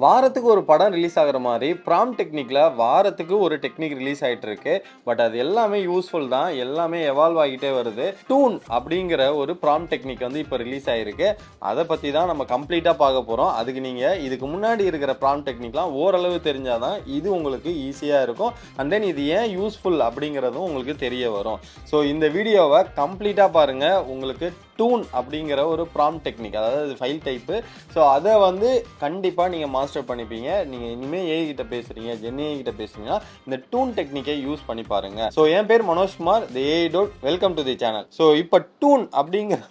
வாரத்துக்கு ஒரு படம் ரிலீஸ் ஆகுற மாரி, ப்ராம்ப்ட் டெக்னிக்ல வாரத்துக்கு ஒரு டெக்னிக் ரிலீஸ் ஆயிட்டு இருக்கு. பட் அது எல்லாமே யூஸ்ஃபுல் தான். எல்லாமே எவால்வ் ஆகிட்டே வருது. டூன் அப்படிங்கிற ஒரு ப்ராம்ப்ட் டெக்னிக் வந்து இப்ப ரிலீஸ் ஆயிருக்கு. அத பத்தி தான் நம்ம கம்ப்ளீட்டா பார்க்க போறோம். அதுக்கு நீங்க இதுக்கு முன்னாடி இருக்கிற ப்ராம்ப்ட் டெக்னிக்லாம் ஓரளவு தெரிஞ்சா தான் இது உங்களுக்கு ஈஸியா இருக்கும். அண்ட் தென் இது ஏன் யூஸ்ஃபுல் அப்படிங்கிறதும் உங்களுக்கு தெரிய வரும். ஸோ இந்த வீடியோவ கம்ப்ளீட்டா பாருங்க. உங்களுக்கு டூன் அப்படிங்கிற ஒரு ப்ராம்ப்ட் டெக்னிக், அதாவது ஃபைல் டைப்பு. ஸோ அதை வந்து கண்டிப்பாக நீங்கள் மாஸ்டர் பண்ணிப்பீங்க. நீங்கள் இனிமேல் ஏஐ கிட்ட பேசுகிறீங்க, ஜென்ஏஐ கிட்ட பேசுறீங்கன்னா இந்த டூன் டெக்னிக்கை யூஸ் பண்ணி பாருங்க. ஸோ என் பேர் Manojkumar, the AI dot. Welcome to the channel. So இப்போ டூன் அப்படிங்கிற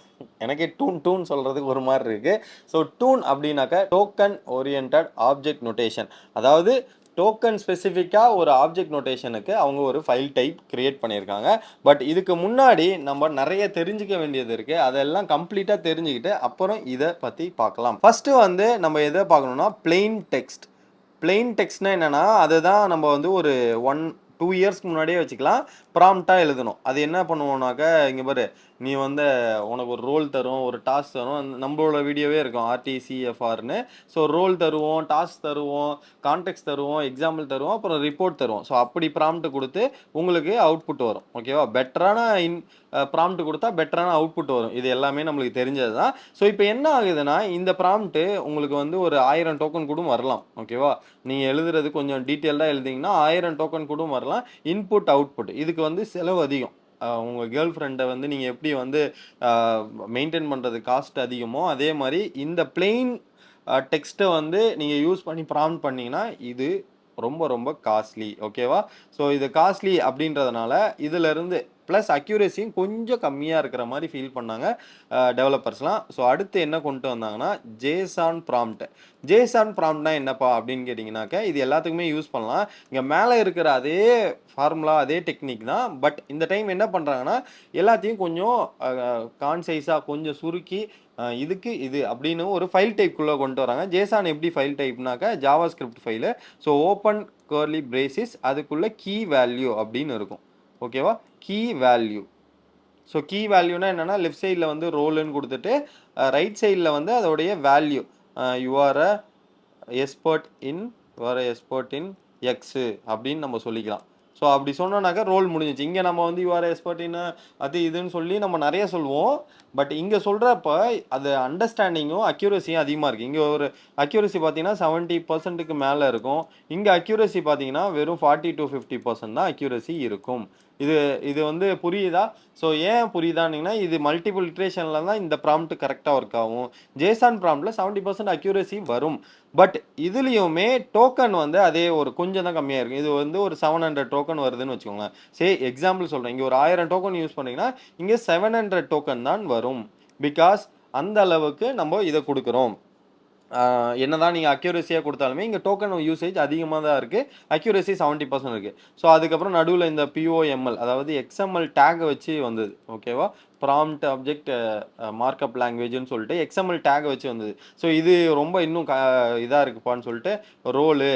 எனக்கே டூன் சொல்றதுக்கு ஒரு மாதிரி இருக்கு. ஸோ டூன் அப்படின்னாக்க டோக்கன் ஓரியன்டட் ஆப்ஜெக்ட் நோட்டேஷன். அதாவது டோக்கன் ஸ்பெசிஃபிக்காக ஒரு ஆப்ஜெக்ட் நோட்டேஷனுக்கு அவங்க ஒரு ஃபைல் டைப் கிரியேட் பண்ணியிருக்காங்க. பட் இதுக்கு முன்னாடி நம்ம நிறைய தெரிஞ்சுக்க வேண்டியது இருக்குது. அதெல்லாம் கம்ப்ளீட்டாக தெரிஞ்சுக்கிட்டு அப்புறம் இதை பற்றி பார்க்கலாம். ஃபஸ்ட்டு வந்து நம்ம எதை பார்க்கணுன்னா பிளெயின் டெக்ஸ்ட். பிளெயின் டெக்ஸ்ட்னா என்னென்னா அதுதான் நம்ம வந்து ஒரு 1-2 இயர்ஸ்க்கு முன்னாடியே வச்சுக்கலாம். ப்ராம்ப்டாக எழுதணும். அது என்ன பண்ணுவோம்னாக்க, இங்கே பாரு, நீ வந்து உனக்கு ஒரு ரோல் தரும், ஒரு டாஸ்க் தரும். நம்மளோட வீடியோவே இருக்கும் ஆர்டிசிஎஃப்ஆர்னு. ஸோ ரோல் தருவோம், டாஸ்க் தருவோம், கான்டெக்ட் தருவோம், எக்ஸாம்பிள் தருவோம், அப்புறம் ரிப்போர்ட் தருவோம். ஸோ அப்படி ப்ராம்ப்ட் கொடுத்து உங்களுக்கு அவுட்புட் வரும். ஓகேவா? பெட்டரான ப்ராம்ப்ட் கொடுத்தா பெட்டரான அவுட்புட் வரும். இது எல்லாமே நம்மளுக்கு தெரிஞ்சது தான். ஸோ இப்போ என்ன ஆகுதுன்னா, இந்த ப்ராம்ப்ட் உங்களுக்கு வந்து ஒரு 1000 டோக்கன் கூட வரலாம். ஓகேவா? நீங்கள் எழுதுறது கொஞ்சம் டீட்டெயில்டாக எழுதிங்கன்னா 1000 டோக்கன் கூட வரலாம். இன்புட் அவுட்புட் இதுக்கு வந்து செலவு அதிகம். உங்கள் கேர்ள் ஃப்ரெண்டை வந்து நீங்கள் எப்படி வந்து மெயின்டைன் பண்ணுறது காஸ்ட் அதிகமோ, அதே மாதிரி இந்த பிளெயின் டெக்ஸ்ட்டை வந்து நீங்கள் யூஸ் பண்ணி ப்ராம்ப்ட் பண்ணிங்கன்னா இது ரொம்ப ரொம்ப காஸ்ட்லி. ஓகேவா? ஸோ இது காஸ்ட்லி அப்படின்றதுனால இதிலிருந்து ப்ளஸ் அக்யூரேசியும் கொஞ்சம் கம்மியாக இருக்கிற மாதிரி ஃபீல் பண்ணாங்க டெவலப்பர்ஸ்லாம். ஸோ அடுத்து என்ன கொண்டு வந்தாங்கன்னா ஜேசான் ப்ராம்ப்ட். ஜேசான் ப்ராம்ப்ட்னா என்னப்பா அப்படின்னு கேட்டிங்கனாக்க, இது எல்லாத்துக்குமே யூஸ் பண்ணலாம். இங்கே மேலே இருக்கிற அதே ஃபார்முலா, அதே டெக்னிக் தான். பட் இந்த டைம் என்ன பண்ணுறாங்கன்னா, எல்லாத்தையும் கொஞ்சம் கான்சைஸாக கொஞ்சம் சுருக்கி இதுக்கு இது அப்படின்னு ஒரு ஃபைல் டைப்புக்குள்ளே கொண்டு வராங்க. ஜேசான் எப்படி ஃபைல் டைப்னாக்க, JavaScript file. So open curly braces, அதுக்குள்ளே கீ வேல்யூ அப்படின்னு இருக்கும். ஓகேவா? Key value. ஸோ கீ வேல்யூனா என்னென்னா, லெஃப்ட் சைடில் வந்து ரோலுன்னு கொடுத்துட்டு ரைட் சைடில் வந்து அதோடைய வேல்யூ யூஆர் எஸ்பர்ட் இன் எக்ஸு அப்படின்னு நம்ம சொல்லிக்கலாம். ஸோ அப்படி சொன்னோன்னாக்கா ரோல் முடிஞ்சிச்சு. இங்கே நம்ம வந்து யூஆர் எக்ஸ்பர்ட் இன் அது இதுன்னு சொல்லி நம்ம நிறைய சொல்லுவோம். பட் இங்கே சொல்கிறப்ப அது அண்டர்ஸ்டாண்டிங்கும் அக்யூரஸியும் அதிகமாக இருக்குது. இங்கே ஒரு அக்யூரஸி பார்த்தீங்கன்னா 70%க்கு மேலே இருக்கும். இங்கே அக்யூரஸி பார்த்தீங்கன்னா வெறும் 40-50% தான் அக்யூரஸி இருக்கும். இது இது வந்து புரியுதா? ஸோ ஏன் புரியுதானிங்கன்னா, இது மல்டிபிள் இட்ரேஷனில் தான் இந்த ப்ராம்ப்ட் கரெக்டாக ஒர்க் ஆகும். ஜேசான் ப்ராம்ப்டில் 70% அக்யூரஸி வரும். பட் இதுலேயுமே டோக்கன் வந்து அதே ஒரு கொஞ்சம் தான் கம்மியாக இருக்கும். இது வந்து ஒரு 700 டோக்கன் வருதுன்னு வச்சுக்கோங்களேன். எக்ஸாம்பிள் சொல்கிறேன். இங்கே ஒரு 1000 டோக்கன் யூஸ் பண்ணிங்கன்னா இங்கே 700 டோக்கன் தான் வரும். பிகாஸ் அந்த அளவுக்கு நம்ம இதை கொடுக்குறோம். என்னதான் நீங்கள் அக்யூரஸியாக கொடுத்தாலுமே இங்கே டோக்கன் யூசேஜ் அதிகமாக தான் இருக்குது. அக்யூரஸி 70% இருக்குது. ஸோ அதுக்கப்புறம் நடுவில் இந்த பிஓஎம்எல், அதாவது எக்ஸ்எம்எல் டேகை வச்சு வந்தது. ஓகேவா? ப்ராம்ப்ட் ஆப்ஜெக்ட் மார்க்அப் லாங்குவேஜ்னு சொல்லிட்டு எக்ஸ்எம்எல் டேகை வச்சு வந்தது. ஸோ இது ரொம்ப இன்னும் இதாக இருக்குப்பான்னு சொல்லிட்டு ரோலு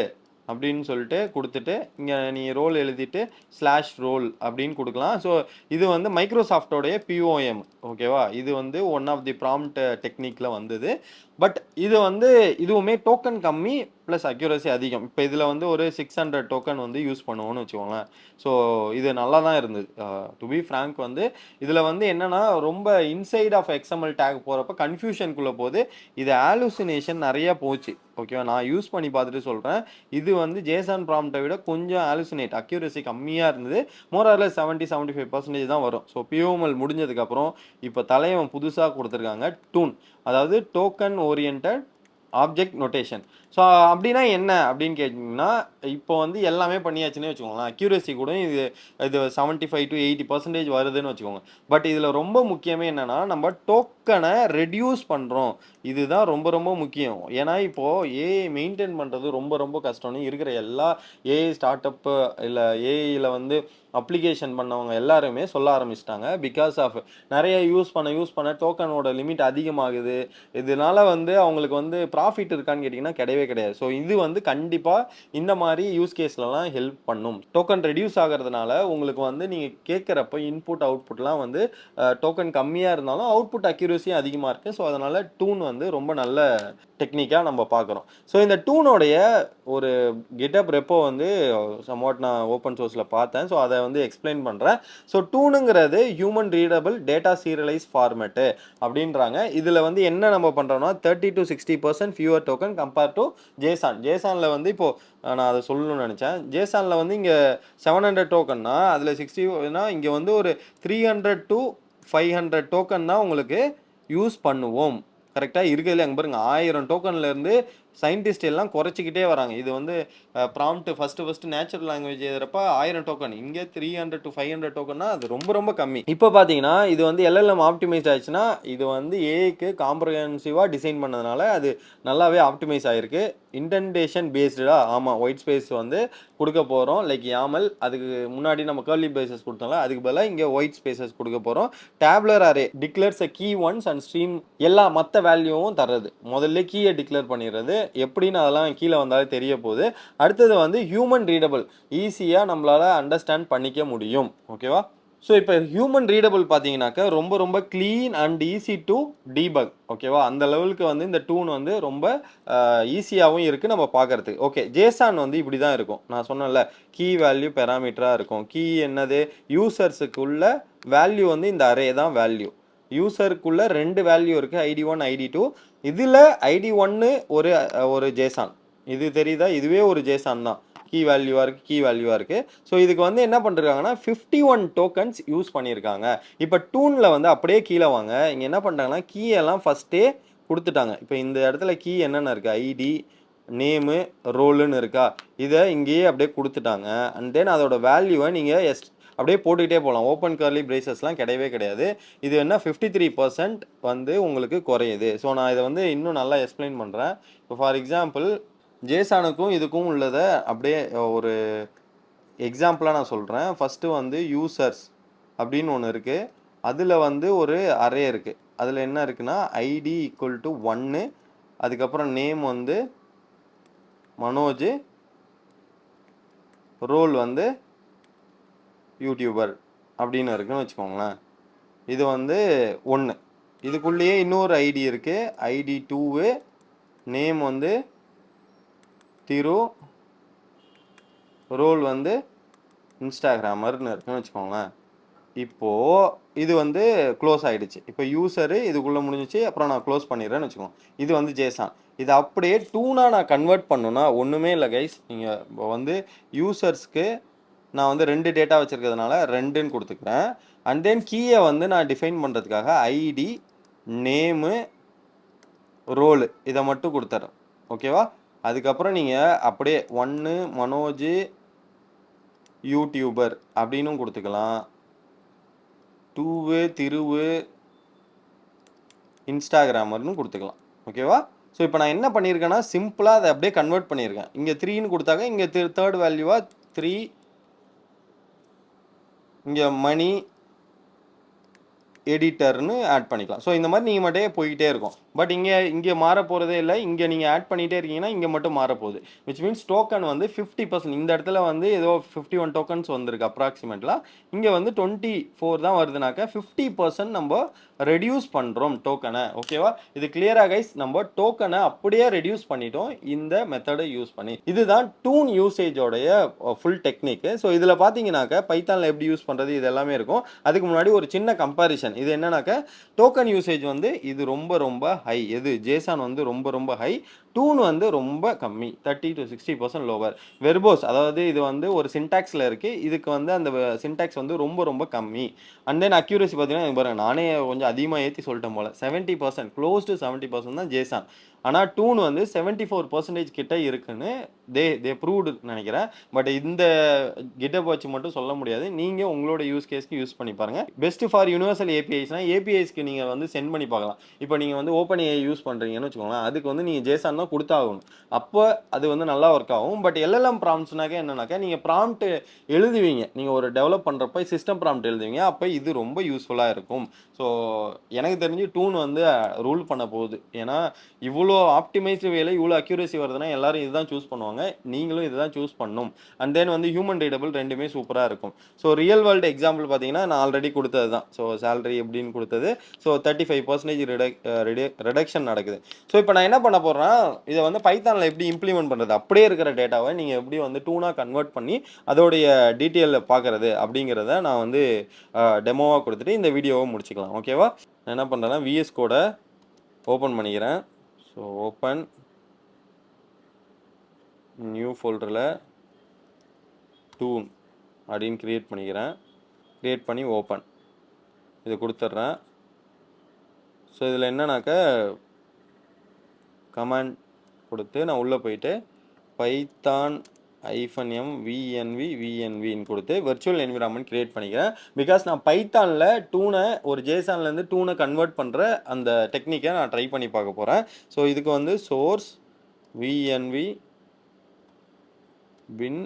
அப்படின்னு சொல்லிட்டு கொடுத்துட்டு இங்கே நீ ரோல் எழுதிட்டு /ரோல் அப்படின்னு கொடுக்கலாம். ஸோ இது வந்து மைக்ரோசாஃப்டோடைய பிஓஎம். ஓகேவா? இது வந்து ஒன் ஆஃப் தி ப்ராம்ப்ட் டெக்னிக்கில் வந்தது. பட் இது வந்து இதுவுமே டோக்கன் கம்மி ப்ளஸ் அக்யூரஸி அதிகம். இப்போ இதில் வந்து ஒரு 600 டோக்கன் வந்து யூஸ் பண்ணுவோன்னு வச்சுக்கோங்களேன். ஸோ இது நல்லா தான் இருந்தது. டு பி ஃப்ராங்க் வந்து இதில் வந்து என்னென்னா, ரொம்ப இன்சைட் ஆஃப் எக்ஸ்எம்எல் டேக் போகிறப்ப கன்ஃபியூஷனுக்குள்ளே போது இது ஆலுசினேஷன் நிறையா போச்சு. ஓகேவா? நான் யூஸ் பண்ணி பார்த்துட்டு சொல்கிறேன். இது வந்து ஜேசான் ப்ராம்ப்டை விட கொஞ்சம் ஆலுசினேட், அக்யூரஸி கம்மியாக இருந்தது. மோரார்லெஸ் 70-75% தான் வரும். ஸோ பிஓஎம்எல் முடிஞ்சதுக்கப்புறம் இப்போ தலைவன் புதுசாக கொடுத்துருக்காங்க டூன், அதாவது token oriented object notation. So அப்படின்னா என்ன அப்படின்னு கேட்டிங்கன்னா, இப்போ வந்து எல்லாமே பண்ணியாச்சுன்னே வச்சுக்கோங்களேன். அக்யூரஸி கூட இது 75-80% வருதுன்னு வச்சுக்கோங்க. பட் இதில் ரொம்ப முக்கியமே என்னென்னா, நம்ம டோக்கனை ரெடியூஸ் பண்ணுறோம். இதுதான் ரொம்ப ரொம்ப முக்கியம். ஏன்னா இப்போது ஏஐ மெயின்டைன் பண்ணுறது ரொம்ப ரொம்ப கஷ்டம்னு இருக்கிற எல்லா ஏஐ ஸ்டார்ட் அப்பு இல்லை ஏஐயில் வந்து அப்ளிகேஷன் பண்ணவங்க எல்லாருமே சொல்ல ஆரம்பிச்சிட்டாங்க. பிகாஸ் ஆஃப் நிறைய யூஸ் பண்ண டோக்கனோட லிமிட் அதிகமாகுது. இதனால வந்து அவங்களுக்கு வந்து ப்ராஃபிட் இருக்கான்னு கேட்டிங்கன்னா கிடையவே கிடையாது. ஸோ இது வந்து கண்டிப்பாக இந்த மாதிரி யூஸ் கேஸ்லலாம் ஹெல்ப் பண்ணும். டோக்கன் ரெடியூஸ் ஆகிறதுனால உங்களுக்கு வந்து நீங்கள் கேட்குறப்ப இன்புட் அவுட்புட்லாம் வந்து டோக்கன் கம்மியாக இருந்தாலும் அவுட்புட் அக்யூரஸி அக்யூரஸியும் அதிகமாக இருக்குது. ஸோ அதனால் டூன் வந்து ரொம்ப நல்ல டெக்னிக்காக நம்ம பார்க்குறோம். ஸோ இந்த டூனோடைய ஒரு கிட்டப் ரெப்போ வந்து சம்வாட் நான் ஓப்பன் சோர்ஸில் பார்த்தேன். ஸோ அதை வந்து எக்ஸ்பிளைன் பண்ணுறேன். ஸோ டூனுங்கிறது human readable data serialize format அப்படின்றாங்க. இதில் வந்து என்ன நம்ம பண்ணுறோம்னா 30 to 60% fewer token compare to JSON. ஜேசானில் வந்து இப்போது நான் அதை சொல்லணும்னு நினச்சேன். ஜேசானில் வந்து இங்கே 700 டோக்கன்னா அதில் 60னா இங்கே வந்து ஒரு 300 to 500 டோக்கன் தான் உங்களுக்கு யூஸ் பண்ணுவோம். கரெக்டாக இருக்கிறதுல அங்கே பாருங்க 1000 டோக்கன்லேருந்து சயின்டிஸ்ட் எல்லாம் குறைச்சிக்கிட்டே வராங்க. இது வந்து ப்ராம்ப்ட் ஃபஸ்ட்டு நேச்சுரல் லாங்குவேஜ் எழுதுறப்ப 1000 டோக்கன், இங்கே 300 to 500 டோக்கன்னா அது ரொம்ப ரொம்ப கம்மி. இப்போ பார்த்தீங்கன்னா இது வந்து எல்எல்எம் ஆப்டிமைஸ் ஆயிடுச்சுன்னா இது வந்து ஏஐக்கு காம்ப்ரஹென்சிவாக டிசைன் பண்ணதுனால அது நல்லாவே ஆப்டிமைஸ் ஆகிருக்கு. இன்டென்டேஷன் பேஸ்டா ஆமாம் ஒயிட் ஸ்பேஸ் வந்து கொடுக்க போகிறோம். லைக் யாமல் அதுக்கு முன்னாடி நம்ம கர்லி பேசஸ் கொடுத்தோம்ல அதுக்கு பதிலாக இங்கே ஒயிட் ஸ்பேசஸ் கொடுக்க போகிறோம். Tuple are declares a key ones and stream எல்லா மற்ற வேல்யூவும் தர்றது. முதல்ல கீயை டிக்ளேர் பண்ணிடுறது எப்படின்னு அதெல்லாம் கீழே வந்தாலே தெரிய போகுது. அடுத்தது வந்து ஹியூமன் ரீடபிள் ஈஸியாக நம்மளால் அண்டர்ஸ்டாண்ட் பண்ணிக்க முடியும். ஓகேவா? ஸோ இப்போ ஹியூமன் ரீடபிள் பார்த்தீங்கன்னாக்கா ரொம்ப ரொம்ப clean and easy to debug. ஓகேவா? அந்த லெவலுக்கு வந்து இந்த டூன் வந்து ரொம்ப ஈஸியாகவும் இருக்குது நம்ம பார்க்குறதுக்கு. ஓகே, ஜேசான் வந்து இப்படி தான் இருக்கும். நான் சொன்னேன்ல கீ வேல்யூ பெராமீட்டராக இருக்கும். கீ என்னது யூசர்ஸுக்குள்ள வேல்யூ வந்து இந்த அரே தான் வேல்யூ. யூசருக்குள்ள 2 வேல்யூ இருக்குது, ID1 ID2. இதில் ID1 ஒரு ஜேசான். இது தெரியுதா? இதுவே ஒரு ஜேசான் தான். கீ வேல்யூவாக இருக்குது. ஸோ இதுக்கு வந்து என்ன பண்ணிருக்காங்கன்னா 51 டோக்கன்ஸ் யூஸ் பண்ணியிருக்காங்க. இப்போ டூனில் வந்து அப்படியே கீழே வாங்க. இங்கே என்ன பண்ணிட்டாங்கன்னா கீ எல்லாம் ஃபஸ்ட்டே கொடுத்துட்டாங்க. இப்போ இந்த இடத்துல கீ என்னென்ன இருக்குது? ஐடி, நேமு, ரோலுன்னு இருக்கா? இதை இங்கேயே அப்படியே கொடுத்துட்டாங்க. அண்ட் தென் அதோட வேல்யூவை நீங்கள் அப்படியே போட்டுக்கிட்டே போகலாம். ஓப்பன் கர்லி பிரேசஸ்லாம் கிடையவே கிடையாது. இது என்ன 53% வந்து உங்களுக்கு குறையுது. ஸோ நான் இதை வந்து இன்னும் நல்லா எக்ஸ்பிளைன் பண்ணுறேன். இப்போ ஃபார் எக்ஸாம்பிள் ஜேசானுக்கும் இதுக்கும் உள்ளதை அப்படியே ஒரு எக்ஸாம்பிளாக நான் சொல்கிறேன். ஃபஸ்ட்டு வந்து யூசர்ஸ் அப்படின்னு ஒன்று இருக்குது. அதில் வந்து ஒரு அரே இருக்குது. அதில் என்ன இருக்குன்னா ஐடி ஈக்குவல் டு 1, அதுக்கப்புறம் நேம் வந்து மனோஜ், ரோல் வந்து யூடியூபர் அப்படின்னு இருக்குன்னு வச்சுக்கோங்களேன். இது வந்து 1. இதுக்குள்ளேயே இன்னொரு ஐடி இருக்குது, ஐடி 2, நேம் வந்து திரு, ரோல் வந்து இன்ஸ்டாகிராமர்னு இருக்குன்னு வச்சுக்கோங்களேன். இப்போது இது வந்து க்ளோஸ் ஆகிடுச்சு. இப்போ யூசரு இதுக்குள்ளே முடிஞ்சிச்சு. அப்புறம் நான் க்ளோஸ் பண்ணிடுறேன்னு வச்சுக்கோங்க. இது வந்து ஜேசான். இது அப்படியே டூனாக நான் கன்வெர்ட் பண்ணுன்னா ஒன்றுமே இல்லை கைஸ். நீங்கள் இப்போ வந்து யூசர்ஸ்க்கு நான் வந்து 2 டேட்டா வச்சுருக்கிறதுனால 2ன்னு கொடுத்துக்கிறேன். அண்ட் தென் கீயை வந்து நான் டிஃபைன் பண்ணுறதுக்காக ஐடி, நேமு, ரோலு இதை மட்டும் கொடுத்துட்றேன். ஓகேவா? அதுக்கப்புறம் நீங்கள் அப்படியே 1 மனோஜ் யூடியூபர் அப்படின்னும் கொடுத்துக்கலாம். 2 திருவு இன்ஸ்டாகிராமர்னு கொடுத்துக்கலாம். ஓகேவா? ஸோ இப்போ நான் என்ன பண்ணியிருக்கேன்னா சிம்பிளாக அதை அப்படியே கன்வெர்ட் பண்ணியிருக்கேன். இங்கே 3ன்னு கொடுத்தாங்க, இங்கே தேர்ட் வேல்யூவாக 3, இங்கே மணி எடிட்டர்னு ஆட் பண்ணிக்கலாம். ஸோ இந்த மாதிரி நீங்கள் மட்டும் போய்கிட்டே இருக்கும். பட் இங்கே மாற போகிறதே இல்லை. இங்கே நீங்கள் ஆட் பண்ணிகிட்டே இருக்கீங்கன்னா இங்கே மட்டும் மாறப்போகுது. விச் மீன்ஸ் டோக்கன் வந்து 50%. இந்த இடத்துல வந்து ஏதோ 51 டோக்கன்ஸ் வந்திருக்கு அப்ராக்சிமேட்லாம். இங்கே வந்து 24 தான் வருதுனாக்கா 50% நம்ம ரெடியூஸ் பண்ணுறோம் டோக்கனை. ஓகேவா? இது கிளியராக கைஸ். நம்ம டோக்கனை அப்படியே ரெடியூஸ் பண்ணிட்டோம் இந்த மெத்தடை யூஸ் பண்ணி. இதுதான் டூன் யூசேஜோடைய ஃபுல் டெக்னிக்கு. ஸோ இதில் பார்த்தீங்கன்னாக்கா பைத்தானில் எப்படி யூஸ் பண்ணுறது இது எல்லாமே இருக்கும். அதுக்கு முன்னாடி ஒரு சின்ன கம்பேரிசன். இது என்னன்னாக்கா டோக்கன் யூசேஜ் வந்து இது ரொம்ப ரொம்ப ஹை. எது? ஜேசான் வந்து ரொம்ப ரொம்ப ஹை. டூன் வந்து ரொம்ப கம்மி, 30 to 60% லோவர். வெர்போஸ் அதாவது இது வந்து ஒரு சின்டாக்ஸில் இருக்குது. இதுக்கு வந்து அந்த சின்டாக்ஸ் வந்து ரொம்ப ரொம்ப கம்மி. அண்ட் தென் அக்யூரசி பார்த்தீங்கன்னா பாருங்கள், நானே கொஞ்சம் அதிகமாக ஏற்றி சொல்லிட்டேன் போல். 70%, க்ளோஸ் டு 70% தான் ஜேசான். ஆனால் டூன் வந்து 74% கிட்ட இருக்குன்னு தே ப்ரூவ்டு நினைக்கிறேன். பட் இந்த கிட்டப் வச்சு மட்டும் சொல்ல முடியாது. நீங்கள் உங்களோட யூஸ் கேஸ்க்கு யூஸ் பண்ணி பாருங்கள். பெஸ்ட் ஃபார் யூனிவர்சல் ஏபிஐஸ்னால் ஏபிஐஸ்க்கு நீங்கள் வந்து சென்ட் பண்ணி பார்க்கலாம். இப்போ நீங்கள் வந்து ஓப்பன் ஏஐ யூஸ் பண்ணுறீங்கன்னு வச்சுக்கோங்களேன். அதுக்கு வந்து நீங்கள் ஜேசான் பைத்தான் தான் குடுத்தாகணும். அப்ப அது வந்து நல்லா ஒர்க் ஆகும். பட் எல்எல்எம் ப்ராம்ப்ட்ஸ்னாக்க என்னன்னாக்கா, நீங்க ப்ராம்ப்ட் எழுதுவீங்க. நீங்க ஒரு டெவலப் பண்றப்ப சிஸ்டம் ப்ராம்ப்ட் எழுதுவீங்க. அப்ப இது ரொம்ப யூஸ்ஃபுல்லா இருக்கும். ஸோ எனக்கு தெரிஞ்சு டூன் வந்து ரூல் பண்ண போகுது. ஏன்னா, இவ்ளோ ஆப்டிமைஸ்டு வேல இவ்ளோ அக்யூரசி வருதுன்னா, எல்லாரும் இதுதான் சூஸ் பண்ணுவாங்க. நீங்களும் இதுதான் சூஸ் பண்ணணும். அண்ட் தென் வந்து ஹியூமன் ரீடபிள் 2மே சூப்பரா இருக்கும். ஸோ ரியல் வேர்ல்டு எக்ஸாம்பிள் பார்த்தீங்கன்னா, நான் ஆல்ரெடி குடுத்தது தான். ஸோ சேலரி எப்படின்னு குடுத்தது. ஸோ 35% ரிடக்ஷன் நடக்குது. ஸோ இப்ப நான் என்ன பண்ண போறேன்னா, இத வந்து பைத்தான்ல எப்படி இம்ப்ளிமெண்ட் பண்றது? அப்படியே இருக்கிற டேட்டாவ நீங்க எப்படி வந்து டூனா கன்வெர்ட் பண்ணி, அதோடைய டீட்டெயில் பார்க்கறது அப்படிங்கிறத நான் வந்து டெமோவா குடுத்துட்டு இந்த வீடியோவ முடிச்சுக்கலாம். ஓகேவா? நான் என்ன பண்றேன்னா, விஎஸ் கோட ஓப்பன் பண்ணிக்கிறேன். ஸோ ஓப்பன் நியூ ஃபோல்டர்ல டூன் அப்படின்னு கிரியேட் பண்ணிக்கிறேன். கிரியேட் பண்ணி ஓப்பன். இத குடுத்துடுறேன். ஸோ இதில என்னன்னாக்க கமாண்ட் குடுத்து நான் உள்ள போயிட்டு பைத்தான் -m vnvன்னு குடுத்து விர்ச்சுவல் என்விரான்மென்ட் கிரியேட் பண்ணிக்கிறேன். பிகாஸ் நான் பைத்தான்ல டூன ஒரு ஜேசன்லேருந்து டூன கன்வெர்ட் பண்ற அந்த டெக்னிக்க நான் ட்ரை பண்ணி பார்க்க போறேன். ஸோ இதுக்கு வந்து சோர்ஸ் vnv bin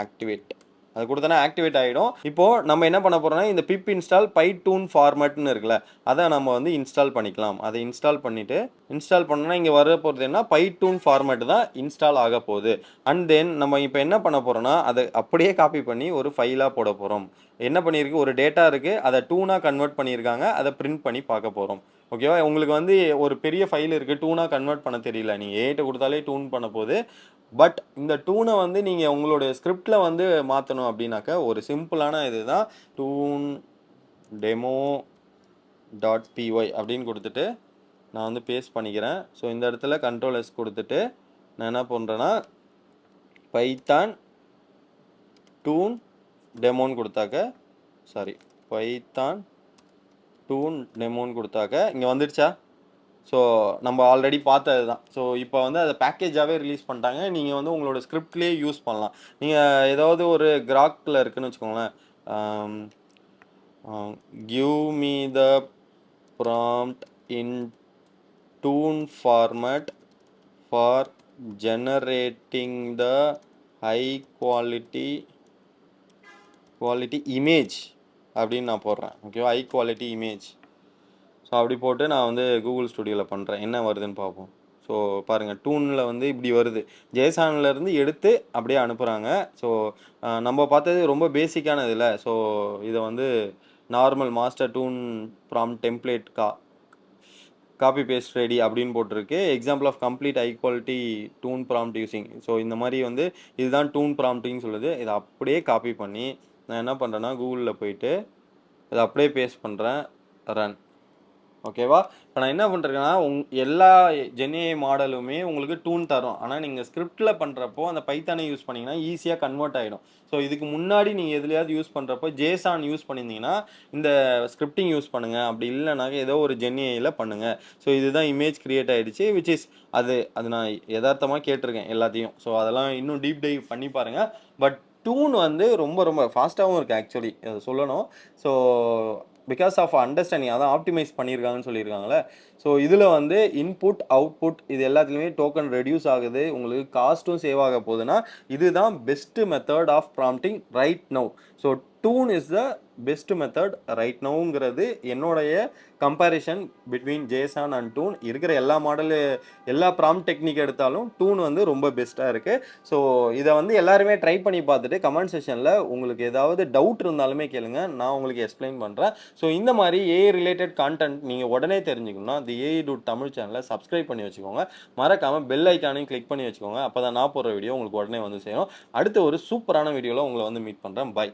activate அது கொடுத்தனா ஆக்டிவேட் ஆகிடும். இப்போ நம்ம என்ன பண்ண போறோம்னா, இந்த pip install python ஃபார்மட்னு இருக்குல்ல, அதை நம்ம வந்து இன்ஸ்டால் பண்ணிக்கலாம். அதை இன்ஸ்டால் பண்ணிட்டு இன்ஸ்டால் பண்ணோம்னா இங்கே வர போகிறது என்ன, python ஃபார்மட் தான் இன்ஸ்டால் ஆக போகுது. அண்ட் தென் நம்ம இப்போ என்ன பண்ண போறோம்னா, அதை அப்படியே காப்பி பண்ணி ஒரு ஃபைலாக போட போகிறோம். என்ன பண்ணியிருக்கு, ஒரு டேட்டா இருக்குது, அதை டூனாக கன்வெர்ட் பண்ணியிருக்காங்க, அதை பிரிண்ட் பண்ணி பார்க்க போகிறோம். ஓகேவா? உங்களுக்கு வந்து ஒரு பெரிய ஃபைல் இருக்குது, டூனாக கன்வெர்ட் பண்ண தெரியல, நீங்கள் ஏட்ட கொடுத்தாலே டூன் பண்ண போகுது. பட் இந்த டூனை வந்து நீங்கள் உங்களுடைய ஸ்கிரிப்டில் வந்து மாற்றணும் அப்படின்னாக்க ஒரு சிம்பிளான இதுதான் டூன் டெமோ .py அப்படின்னு கொடுத்துட்டு நான் வந்து பேஸ்ட் பண்ணிக்கிறேன். ஸோ இந்த இடத்துல Ctrl+S கொடுத்துட்டு நான் என்ன பண்ணுறேன்னா பைத்தான் டூன் டெமோன்னு கொடுத்தாக்க பைத்தான் டூன் டெமோன்னு கொடுத்தாக்க இங்கே வந்துடுச்சா? ஸோ நம்ம ஆல்ரெடி பார்த்தது தான். ஸோ இப்போ வந்து அதை பேக்கேஜாகவே ரிலீஸ் பண்ணிட்டாங்க. நீங்கள் வந்து உங்களோட ஸ்கிரிப்ட்லேயே யூஸ் பண்ணலாம். நீங்கள் ஏதாவது ஒரு கிராக்கில் இருக்குன்னு வச்சுக்கோங்களேன், give me the prompt in Doon format for generating the high quality image அப்படின்னு நான் போடுறேன். ஓகேவா? High quality image. ஸோ அப்படி போட்டு நான் வந்து கூகுள் ஸ்டுடியோவில் பண்ணுறேன். என்ன வருதுன்னு பார்ப்போம். ஸோ பாருங்கள், டூனில் வந்து இப்படி வருது. ஜேசான்லேருந்து எடுத்து அப்படியே அனுப்புகிறாங்க. ஸோ நம்ம பார்த்தது ரொம்ப பேசிக்கானது இல்லை. ஸோ இதை வந்து normal master TOON prompt template copy paste ready அப்படின்னு போட்டிருக்கு. Example of complete high quality TOON prompt using. So இந்த மாதிரி வந்து இதுதான் டூன் ப்ராம்ப்டின்னு சொல்லுது. இதை அப்படியே காப்பி பண்ணி நான் என்ன பண்ணுறேன்னா கூகுளில் போயிட்டு இதை அப்படியே பேஸ்ட் பண்ணுறேன், ரன். ஓகேவா? இப்போ நான் என்ன பண்ணுறேன்னா, எல்லா ஜென்ஏஐ மாடலுமே உங்களுக்கு டூன் தரும். ஆனால் நீங்கள் ஸ்கிரிப்டில் பண்ணுறப்போ அந்த பைத்தானை யூஸ் பண்ணிங்கன்னா ஈஸியாக கன்வெர்ட் ஆகிடும். ஸோ இதுக்கு முன்னாடி நீங்கள் எதுலையாவது யூஸ் பண்ணுறப்போ ஜேசான் யூஸ் பண்ணியிருந்தீங்கன்னா இந்த ஸ்கிரிப்டிங் யூஸ் பண்ணுங்கள். அப்படி இல்லைனாக்க ஏதோ ஒரு ஜென்ஏஐயில் பண்ணுங்கள். ஸோ இதுதான் இமேஜ் கிரியேட் ஆகிடுச்சு, விச் இஸ் அது நான் யதார்த்தமாக கேட்டிருக்கேன் எல்லாத்தையும். ஸோ அதெல்லாம் இன்னும் டீப் டைவ் பண்ணி பாருங்கள். பட் டூன் வந்து ரொம்ப ரொம்ப ஃபாஸ்ட்டாகவும் இருக்குது ஆக்சுவலி, அதை சொல்லணும். ஸோ பிகாஸ் ஆஃப் அண்டர்ஸ்டாண்டிங் அதான் ஆப்டிமைஸ் பண்ணியிருக்காங்கன்னு சொல்லியிருக்காங்களே. ஸோ இதில் வந்து இன்புட் அவுட்புட் இது எல்லாத்துலேயுமே டோக்கன் ரெடியூஸ் ஆகுது, உங்களுக்கு காஸ்ட்டும் சேவ் ஆக போகுதுன்னா இதுதான் best method of prompting right now. So TOON is the best method right நவுங்கிறது என்னுடைய comparison between JSON and TOON. இருக்கிற எல்லா மாடலு எல்லா ப்ராம்ப்ட் டெக்னிக் எடுத்தாலும் டூன் வந்து ரொம்ப பெஸ்ட்டாக இருக்குது. ஸோ இதை வந்து எல்லாருமே ட்ரை பண்ணி பார்த்துட்டு கமெண்ட் செக்ஷனில் உங்களுக்கு ஏதாவது டவுட் இருந்தாலுமே கேளுங்க, நான் உங்களுக்கு எக்ஸ்பிளைன் பண்ணுறேன். ஸோ இந்த மாதிரி ஏஐ ரிலேட்டட் கான்டென்ட் நீங்கள் உடனே தெரிஞ்சுக்கணும்னா தி ஏஐ டூட் தமிழ் சேனலை சப்ஸ்கிரைப் பண்ணி வச்சுக்கோங்க. மறக்காமல் பெல் ஐக்கானையும் கிளிக் பண்ணி வச்சுக்கோங்க. அப்போ தான் நான் போடுற வீடியோ உங்களுக்கு உடனே வந்து சேரும். அடுத்து ஒரு சூப்பரான வீடியோவில் உங்களை வந்து மீட் பண்ணுறேன். பை.